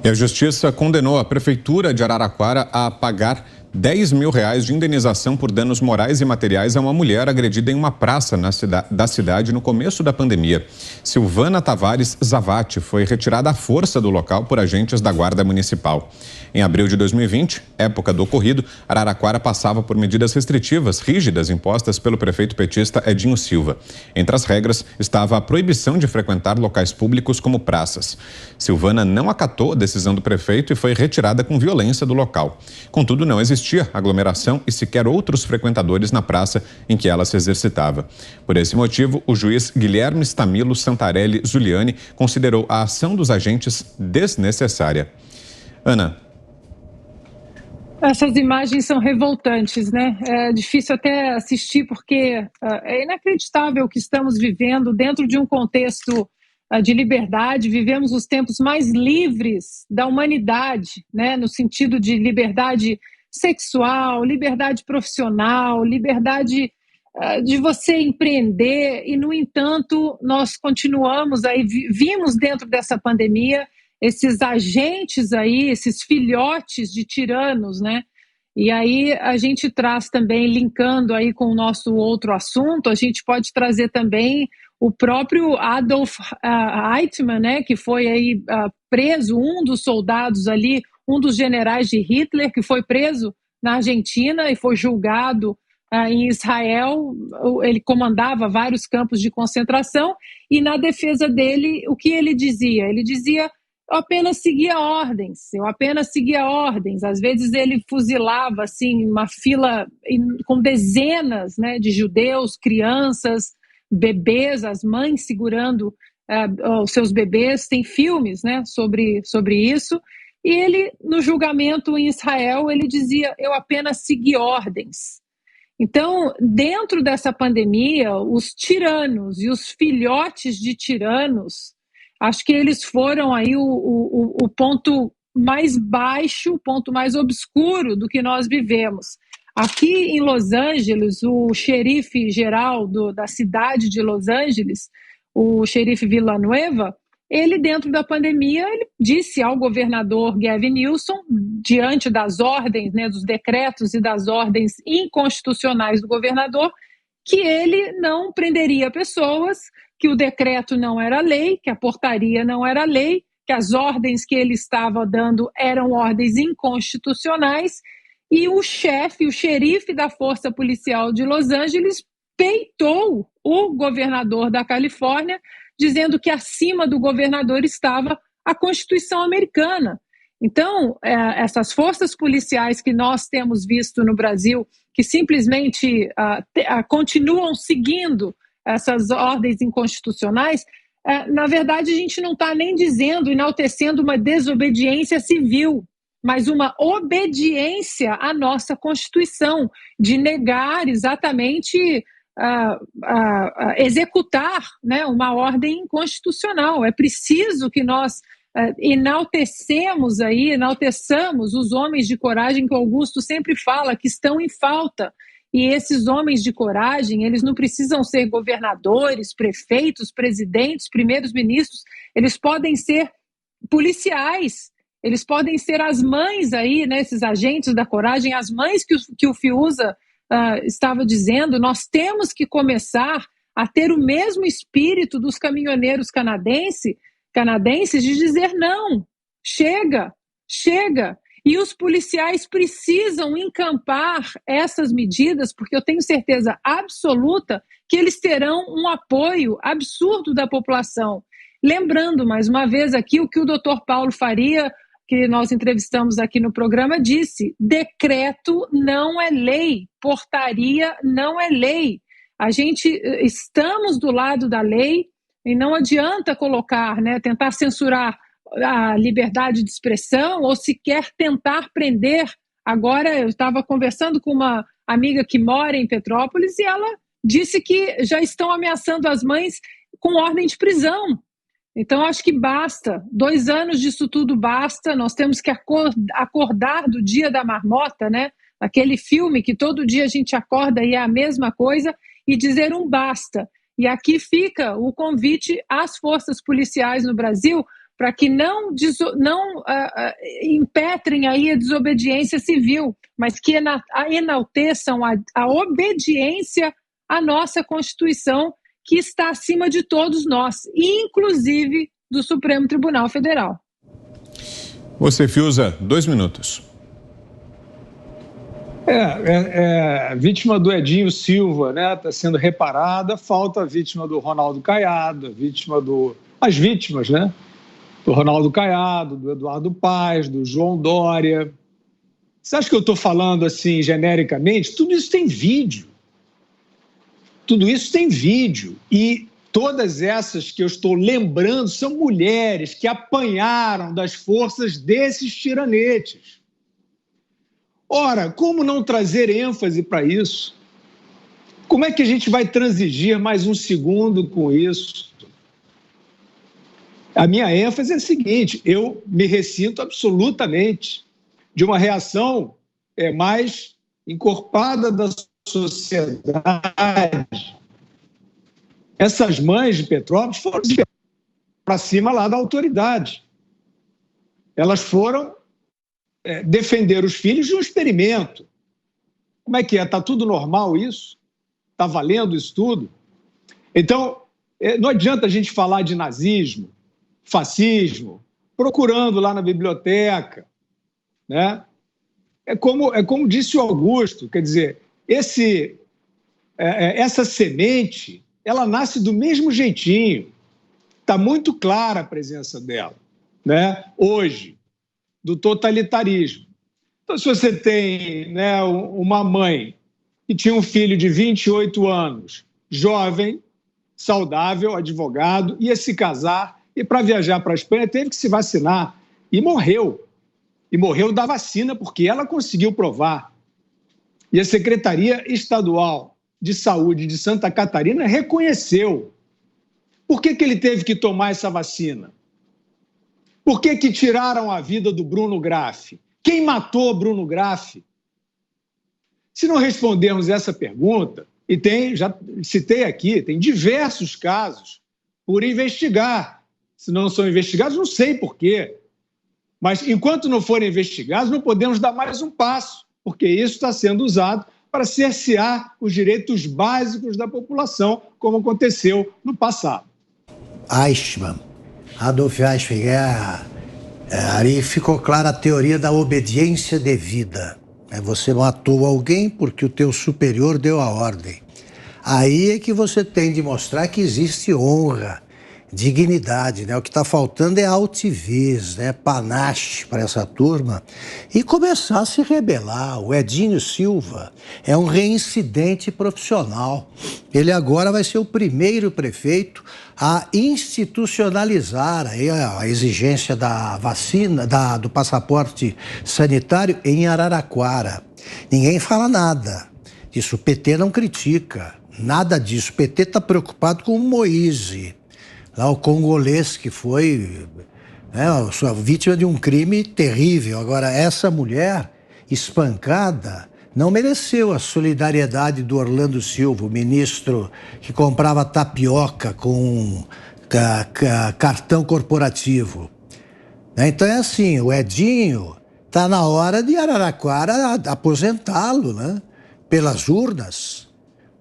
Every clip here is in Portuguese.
E a Justiça condenou a Prefeitura de Araraquara a pagar R$10 mil de indenização por danos morais e materiais a uma mulher agredida em uma praça da cidade no começo da pandemia. Silvana Tavares Zavati foi retirada à força do local por agentes da Guarda Municipal. Em abril de 2020, época do ocorrido, Araraquara passava por medidas restritivas rígidas impostas pelo prefeito petista Edinho Silva. Entre as regras estava a proibição de frequentar locais públicos como praças. Silvana não acatou a decisão do prefeito e foi retirada com violência do local. Contudo, não existia aglomeração e sequer outros frequentadores na praça em que ela se exercitava. Por esse motivo, o juiz Guilherme Stamilo Santarelli Zuliani considerou a ação dos agentes desnecessária. Ana. Essas imagens são revoltantes, né? É difícil até assistir porque é inacreditável o que estamos vivendo dentro de um contexto de liberdade. Vivemos os tempos mais livres da humanidade, né? No sentido de liberdade sexual, liberdade profissional, liberdade de você empreender e, no entanto, nós continuamos aí, vimos dentro dessa pandemia esses agentes aí, esses filhotes de tiranos, né? E aí a gente traz também, linkando aí com o nosso outro assunto, a gente pode trazer também o próprio Adolf Eichmann, né? Que foi aí preso, um dos soldados ali, um dos generais de Hitler, que foi preso na Argentina e foi julgado em Israel. Ele comandava vários campos de concentração e, na defesa dele, o que ele dizia? Ele dizia: eu apenas seguia ordens. Às vezes ele fuzilava assim, uma fila com dezenas, né, de judeus, crianças, bebês, as mães segurando os seus bebês. Tem filmes, né, sobre isso. E ele, no julgamento em Israel, ele dizia: eu apenas segui ordens. Então, dentro dessa pandemia, os tiranos e os filhotes de tiranos, acho que eles foram aí o ponto mais baixo, o ponto mais obscuro do que nós vivemos. Aqui em Los Angeles, o xerife geral da cidade de Los Angeles, o xerife Villanueva, ele, dentro da pandemia, ele disse ao governador Gavin Newsom, diante das ordens, né, dos decretos e das ordens inconstitucionais do governador, que ele não prenderia pessoas, que o decreto não era lei, que a portaria não era lei, que as ordens que ele estava dando eram ordens inconstitucionais, e o xerife da Força Policial de Los Angeles peitou o governador da Califórnia, dizendo que acima do governador estava a Constituição americana. Então, essas forças policiais que nós temos visto no Brasil, que simplesmente continuam seguindo essas ordens inconstitucionais, na verdade a gente não está nem enaltecendo uma desobediência civil, mas uma obediência à nossa Constituição, de negar exatamente executar, né, uma ordem inconstitucional. É preciso que nós enalteçamos os homens de coragem que o Augusto sempre fala que estão em falta. E esses homens de coragem, eles não precisam ser governadores, prefeitos, presidentes, primeiros ministros, eles podem ser policiais, eles podem ser as mães aí, né, esses agentes da coragem, as mães que o Fiuza estava dizendo. Nós temos que começar a ter o mesmo espírito dos caminhoneiros canadenses de dizer não, chega. E os policiais precisam encampar essas medidas, porque eu tenho certeza absoluta que eles terão um apoio absurdo da população. Lembrando, mais uma vez aqui, o que o Dr. Paulo Faria, que nós entrevistamos aqui no programa, disse: decreto não é lei, portaria não é lei. Estamos do lado da lei e não adianta colocar, né, tentar censurar a liberdade de expressão ou sequer tentar prender. Agora, eu estava conversando com uma amiga que mora em Petrópolis e ela disse que já estão ameaçando as mães com ordem de prisão. Então, acho que basta. 2 anos disso tudo basta. Nós temos que acordar do dia da marmota, né? Aquele filme que todo dia a gente acorda e é a mesma coisa, e dizer um basta. E aqui fica o convite às forças policiais no Brasil para que não impetrem aí a desobediência civil, mas que enalteçam a obediência à nossa Constituição, que está acima de todos nós, inclusive do Supremo Tribunal Federal. Você, Fiuza, 2 minutos. Vítima do Edinho Silva, né? Está sendo reparada, falta a vítima do Ronaldo Caiado, as vítimas, né? Do Ronaldo Caiado, do Eduardo Paes, do João Dória. Você acha que eu estou falando assim genericamente? Tudo isso tem vídeo. Tudo isso tem vídeo. E todas essas que eu estou lembrando são mulheres que apanharam das forças desses tiranetes. Ora, como não trazer ênfase para isso? Como é que a gente vai transigir mais um segundo com isso? A minha ênfase é a seguinte: eu me ressinto absolutamente de uma reação mais encorpada da sociedade. Essas mães de Petrópolis foram para cima lá da autoridade. Elas foram defender os filhos de um experimento. Como é que é? Está tudo normal isso? Está valendo isso tudo? Então, não adianta a gente falar de nazismo, fascismo, procurando lá na biblioteca, né? É como disse o Augusto, quer dizer, essa semente, ela nasce do mesmo jeitinho. Está muito clara a presença dela, né? Hoje, do totalitarismo. Então, se você tem, né, uma mãe que tinha um filho de 28 anos, jovem, saudável, advogado, ia se casar e, para viajar para a Espanha, teve que se vacinar e morreu. E morreu da vacina porque ela conseguiu provar. E a Secretaria Estadual de Saúde de Santa Catarina reconheceu. Por que ele teve que tomar essa vacina? Por que tiraram a vida do Bruno Graff? Quem matou Bruno Graff? Se não respondermos essa pergunta, e já citei aqui, tem diversos casos por investigar. Se não são investigados, não sei por quê. Mas enquanto não forem investigados, não podemos dar mais um passo, porque isso está sendo usado para cercear os direitos básicos da população, como aconteceu no passado. Adolf Eichmann, ali ficou clara a teoria da obediência devida. Você matou alguém porque o teu superior deu a ordem. Aí é que você tem de mostrar que existe honra, dignidade, né? O que está faltando é altivez, né? Panache para essa turma e começar a se rebelar. O Edinho Silva é um reincidente profissional. Ele agora vai ser o primeiro prefeito a institucionalizar a exigência da vacina, do passaporte sanitário em Araraquara. Ninguém fala nada disso, o PT não critica, nada disso. O PT está preocupado com o Moise, lá o congolês que foi vítima de um crime terrível. Agora, essa mulher espancada não mereceu a solidariedade do Orlando Silva, o ministro que comprava tapioca com cartão corporativo. Então é assim, o Edinho está na hora de Araraquara aposentá-lo, né? Pelas urnas.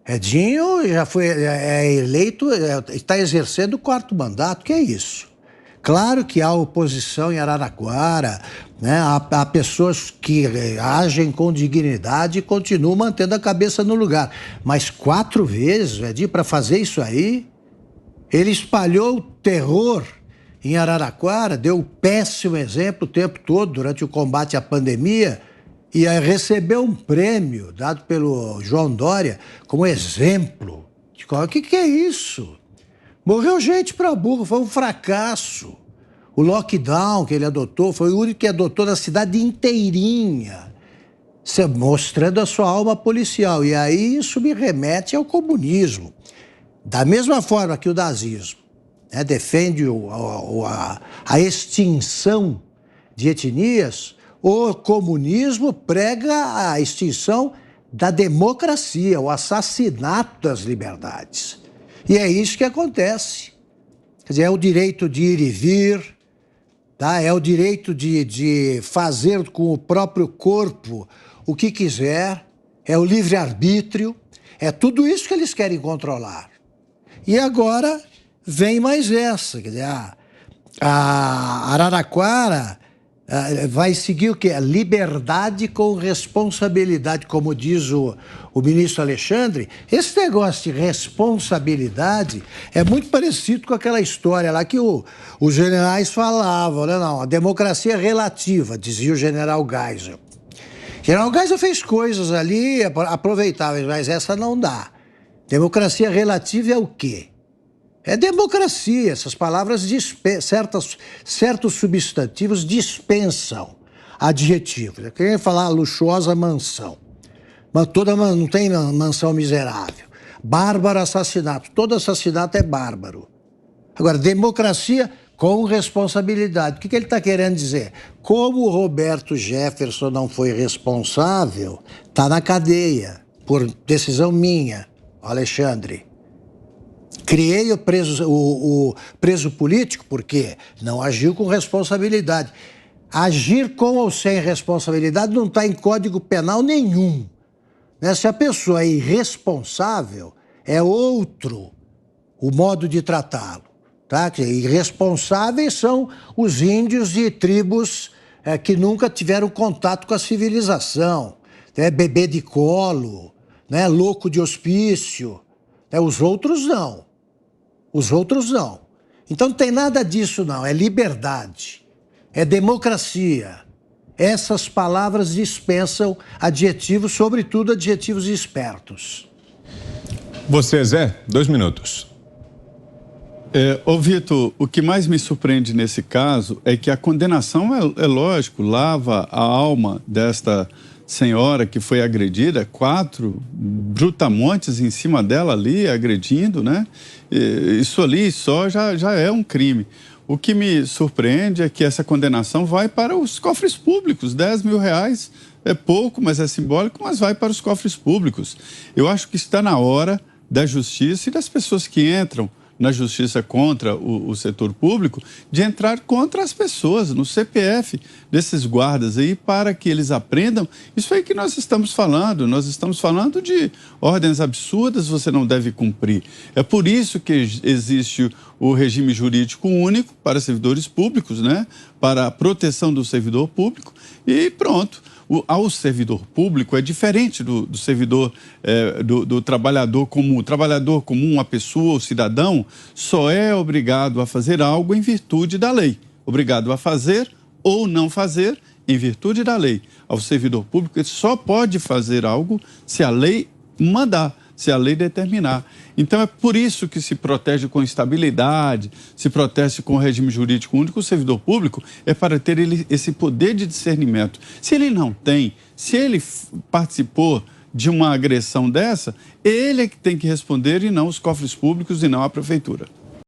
Edinho já foi eleito, está exercendo o 4º mandato. Que é isso? Claro que há oposição em Araraquara, né? Há pessoas que agem com dignidade e continuam mantendo a cabeça no lugar. Mas 4 vezes, Edinho, para fazer isso aí, ele espalhou o terror em Araraquara, deu um péssimo exemplo o tempo todo durante o combate à pandemia, e recebeu um prêmio dado pelo João Dória como exemplo. O que é isso? Morreu gente para burro, foi um fracasso. O lockdown que ele adotou foi o único que adotou na cidade inteirinha, mostrando a sua alma policial. E aí isso me remete ao comunismo. Da mesma forma que o nazismo, né, defende a extinção de etnias, o comunismo prega a extinção da democracia, o assassinato das liberdades. E é isso que acontece. Quer dizer, é o direito de ir e vir, tá? É o direito de fazer com o próprio corpo o que quiser, é o livre-arbítrio, é tudo isso que eles querem controlar. E agora vem mais essa, quer dizer, a Araraquara vai seguir o quê? A liberdade com responsabilidade, como diz o ministro Alexandre. Esse negócio de responsabilidade é muito parecido com aquela história lá que os generais falavam, né? Não, a democracia é relativa, dizia o general Geisel. O general Geisel fez coisas ali aproveitáveis, mas essa não dá. Democracia relativa é o quê? É democracia. Essas palavras, certos substantivos dispensam adjetivos. Eu queria falar luxuosa mansão. Mas não tem mansão miserável. Bárbaro assassinato. Todo assassinato é bárbaro. Agora, democracia com responsabilidade. O que ele está querendo dizer? Como o Roberto Jefferson não foi responsável, está na cadeia, por decisão minha, Alexandre. Criei o preso político porque não agiu com responsabilidade. Agir com ou sem responsabilidade não está em código penal nenhum. Né? Se a pessoa é irresponsável, é outro o modo de tratá-lo. Tá? Irresponsáveis são os índios de tribos que nunca tiveram contato com a civilização. Né? Bebê de colo, né? Louco de hospício. Né? Os outros não. Os outros não. Então não tem nada disso não, é liberdade, é democracia. Essas palavras dispensam adjetivos, sobretudo adjetivos espertos. Você, Zé, 2 minutos. Ô Vitor, o que mais me surpreende nesse caso é que a condenação, é lógico, lava a alma desta senhora que foi agredida, 4 brutamontes em cima dela ali, agredindo, né? Isso ali só já é um crime. O que me surpreende é que essa condenação vai para os cofres públicos. 10 mil reais é pouco, mas é simbólico, mas vai para os cofres públicos. Eu acho que está na hora da justiça e das pessoas que entram na justiça contra o setor público, de entrar contra as pessoas, no CPF desses guardas aí, para que eles aprendam. Isso aí que nós estamos falando de ordens absurdas, você não deve cumprir. É por isso que existe o regime jurídico único para servidores públicos, né? Para a proteção do servidor público e pronto. Ao servidor público é diferente do servidor, do trabalhador comum. O trabalhador comum, a pessoa, o cidadão, só é obrigado a fazer algo em virtude da lei. Obrigado a fazer ou não fazer em virtude da lei. Ao servidor público, ele só pode fazer algo se a lei mandar, se a lei determinar. Então é por isso que se protege com estabilidade, se protege com o regime jurídico único. O servidor público é para ter esse poder de discernimento. Se ele não tem, se ele participou de uma agressão dessa, ele é que tem que responder e não os cofres públicos e não a prefeitura.